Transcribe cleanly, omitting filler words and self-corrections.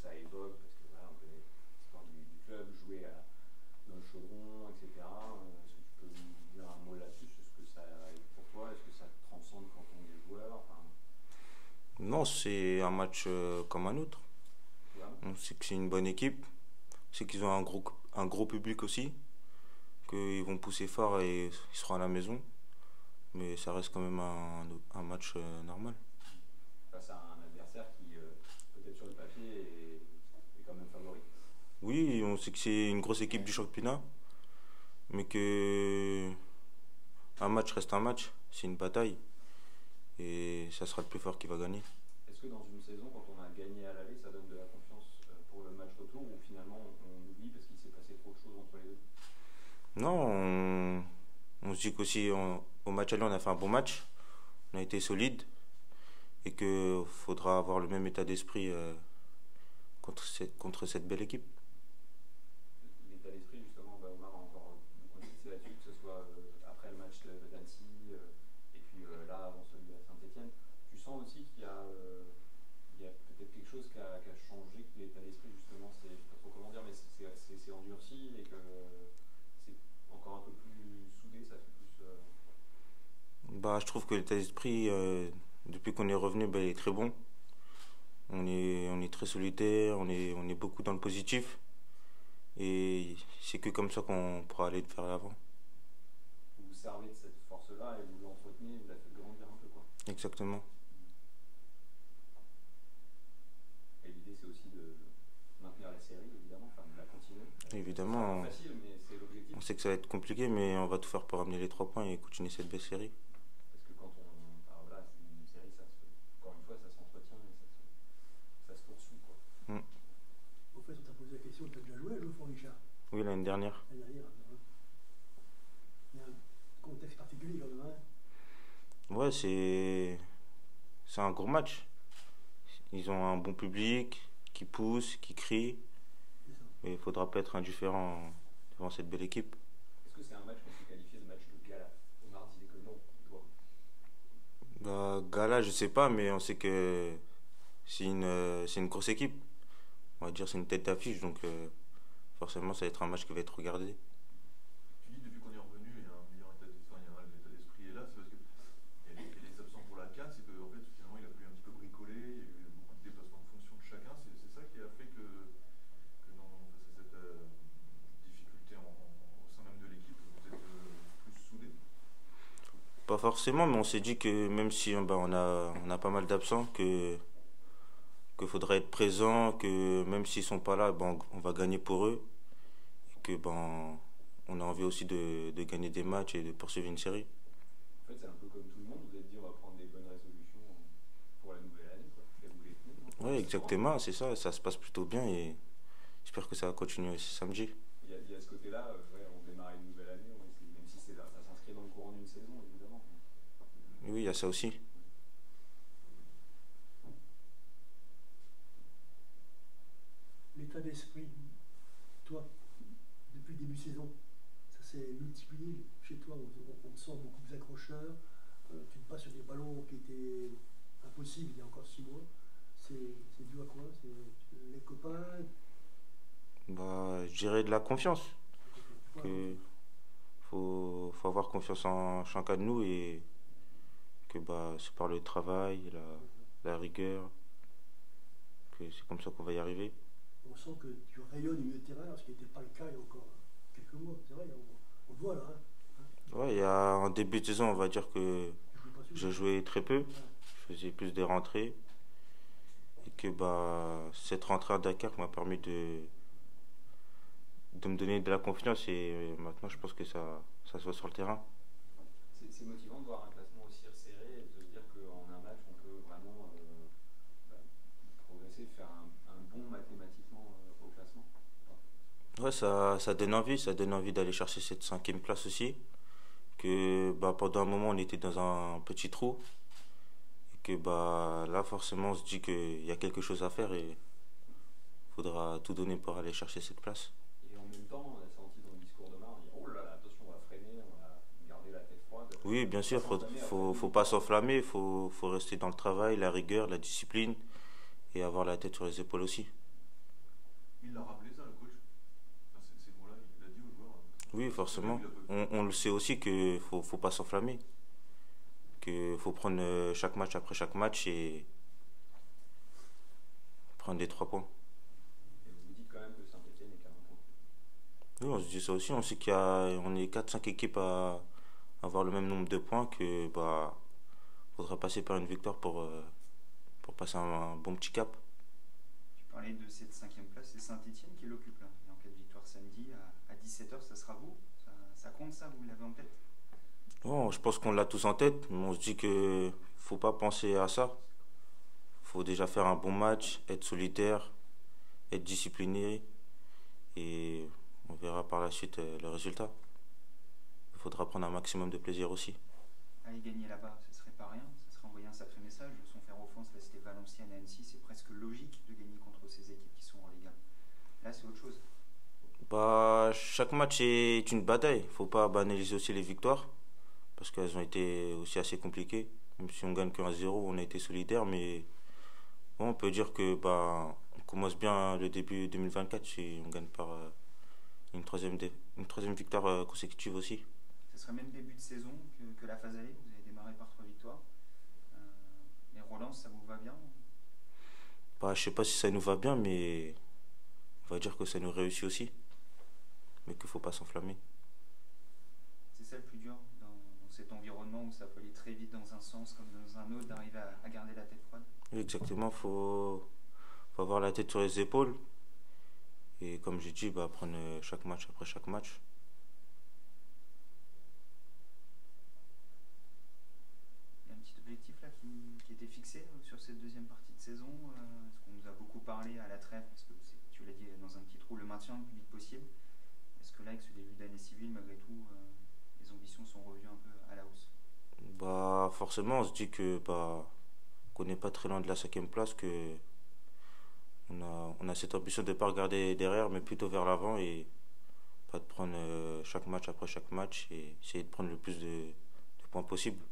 ça évoque, parce que voilà, on connaît l'histoire du club, jouer dans le chaudron, etc. Est-ce que tu peux nous dire un mot là-dessus? Est-ce que ça pour toi, est-ce que ça te transcende quand on est joueur? Enfin, Non, c'est un match comme un autre. voilà. On sait que c'est une bonne équipe. On sait qu'ils ont un gros public aussi. Qu'ils vont pousser fort et ils seront à la maison. Mais ça reste quand même un match normal. Face à un adversaire qui, peut-être sur le papier, est quand même favori. Oui, on sait que c'est une grosse équipe du championnat. Mais que un match reste un match. C'est une bataille. Et ça sera le plus fort qui va gagner. Est-ce que dans une saison, quand on a gagné à l'aller, ça donne de la confiance pour le match retour ou finalement on oublie parce qu'il s'est passé trop de choses entre les deux? Non, on se dit qu'aussi au match aller, on a fait un bon match. On a été solide. Et qu'il faudra avoir le même état d'esprit contre cette belle équipe. L'état d'esprit, justement, Omar a encore beaucoup insisté là-dessus, que ce soit après le match d'Annecy et puis là, avant celui à Saint-Etienne. Tu sens aussi il y a peut-être quelque chose qui a changé, que l'état d'esprit, justement, c'est, je ne sais pas trop comment dire, mais c'est endurci et que c'est encore un peu plus soudé, ça fait plus. Bah, je trouve que l'état d'esprit, depuis qu'on est revenu, bah, il est très bon. On est très solitaire, on est beaucoup dans le positif. Et c'est que comme ça qu'on pourra aller vers l'avant. Vous vous servez de cette force-là et vous l'entretenez, vous la faites grandir un peu, quoi. Exactement. Et l'idée, c'est aussi de maintenir la série, évidemment, enfin de la continuer. Ce sera pas Évidemment, facile, mais c'est l'objectif. on sait que ça va être compliqué, mais on va tout faire pour ramener les 3 points et continuer cette belle série. Parce que quand on. Enfin, voilà, c'est une série, encore une fois, ça s'entretient et ça se poursuit, quoi. Mm. Au fait, on t'a posé la question, tu as déjà joué à Geoffroy Richard Oui, l'année dernière. l'année dernière. Il y a un contexte particulier quand même. Hein. Ouais, c'est un gros match. Ils ont un bon public qui pousse, qui crie. C'est ça. Mais il faudra pas être indifférent devant cette belle équipe. Est-ce que c'est un match qu'on peut qualifier de match de gala? Omar disait que non, il doit. Bah, Gala, je sais pas, mais on sait que c'est une grosse équipe. On va dire c'est une tête d'affiche, donc forcément ça va être un match qui va être regardé. Tu dis depuis qu'on est revenu, il y a un meilleur état d'esprit, l'état d'esprit est là, c'est parce que les absents pour la CAN, c'est qu'en fait finalement il a fallu un petit peu bricoler, il y a eu beaucoup de déplacements de fonction de chacun, c'est ça qui a fait que face à cette difficulté au sein même de l'équipe, vous êtes plus soudés. Pas forcément, mais on s'est dit que même si bah, on a pas mal d'absents, qu'il faudra être présent, que même s'ils sont pas là, bon, on va gagner pour eux. Et que ben, on a envie aussi de gagner des matchs et de poursuivre une série. En fait, c'est un peu comme tout le monde, vous êtes dit on va prendre des bonnes résolutions pour la nouvelle année, quoi. Et vous les tenez, non, pour Oui, l'instant. exactement, c'est ça, ça se passe plutôt bien et j'espère que ça va continuer aussi samedi. Il y a ce côté-là, ouais, on démarre une nouvelle année, même si ça s'inscrit dans le courant d'une saison, évidemment. Et oui, il y a ça aussi. L'état d'esprit, toi, depuis le début de saison, ça s'est multiplié chez toi. On te sent beaucoup plus accrocheur. Tu te passes sur des ballons qui étaient impossibles il y a encore 6 mois. C'est dû à quoi? C'est les copains? Bah, je dirais de la confiance. Quoi, Que faut avoir confiance en chacun de nous et que bah, c'est par le travail, la rigueur, que c'est comme ça qu'on va y arriver. on sent que tu rayonnes au milieu de terrain, ce qui n'était pas le cas il y a encore quelques mois. C'est vrai, on le voit là. Hein. Ouais, il y a en début de saison, on va dire que Tu jouais pas je souvent. jouais très peu, Ouais. je faisais plus des rentrées et que bah, cette rentrée à Dakar m'a permis de me donner de la confiance et maintenant je pense que ça se voit sur le terrain. C'est motivant de voir un classement aussi resserré et de se dire qu'en un match, on peut vraiment bah, progresser, faire un bond mathématiquement au classement. Ouais, ça donne envie d'aller chercher cette 5e place aussi. Que bah, pendant un moment on était dans un petit trou et que bah, là forcément on se dit qu'il y a quelque chose à faire et il faudra tout donner pour aller chercher cette place. Et en même temps, on a senti dans le discours de Marc, on dit oh là là, attention, on va freiner, on va garder la tête froide, Oui, bien pas sûr, s'entamer après le faut début. pas s'enflammer, faut rester dans le travail, la rigueur, la discipline et avoir la tête sur les épaules aussi. Il l'a rappelé ça, le coach. Enfin, ces mots-là, il l'a dit aux joueurs. Oui, forcément. On le sait aussi qu'il faut pas s'enflammer. Qu'il faut prendre chaque match après chaque match et prendre les 3 points. Et vous vous dites quand même que Saint-Etienne est qu'à un point. Oui, on se dit ça aussi. On sait on est 4-5 équipes à avoir le même nombre de points que faudra passer par une victoire pour passer un bon petit cap. Tu parlais de cette 5e place, c'est Saint-Etienne qui l'occupe là. Et en cas de victoire samedi à 17h, ça sera vous. Ça compte ça, vous l'avez en tête? Bon, je pense qu'on l'a tous en tête, mais on se dit que faut pas penser à ça. Faut déjà faire un bon match, être solidaire, être discipliné et on verra par la suite le résultat. Il faudra prendre un maximum de plaisir aussi. Aller gagner là-bas, ce serait pas rien, ça serait envoyer un sacré message. Son fer offense, là c'était Valenciennes, Annecy, c'est presque logique de gagner contre ces équipes qui sont relégales. Là c'est autre chose. Chaque match est une bataille. Faut pas banaliser aussi les victoires parce qu'elles ont été aussi assez compliquées. Même si on gagne que 1-0, on a été solidaire, mais bon, on peut dire que on commence bien le début 2024 si on gagne par une troisième victoire consécutive aussi. Ce serait même début de saison que la phase allée. Vous avez démarré par 3 victoires. Les relances, ça vous va bien? Je sais pas si ça nous va bien, mais on va dire que ça nous réussit aussi. Mais qu'il faut pas s'enflammer. C'est ça le plus dur dans cet environnement où ça peut aller très vite dans un sens comme dans un autre, d'arriver à garder la tête froide. Oui, exactement, faut avoir la tête sur les épaules. Et comme j'ai dit, prendre chaque match après chaque match. Il y a un petit objectif là qui était fixé sur cette deuxième partie de saison. Est-ce qu'on nous a beaucoup parlé à la trêve, parce que tu l'as dit dans un petit trou, le maintien le plus vite possible. Est-ce que là, avec ce début d'année civile, malgré tout, les ambitions sont revues un peu à la hausse? Forcément, on se dit que qu'on n'est pas très loin de la 5e place, que on a cette ambition de ne pas regarder derrière, mais plutôt vers l'avant et pas de prendre chaque match après chaque match et essayer de prendre le plus de points possible.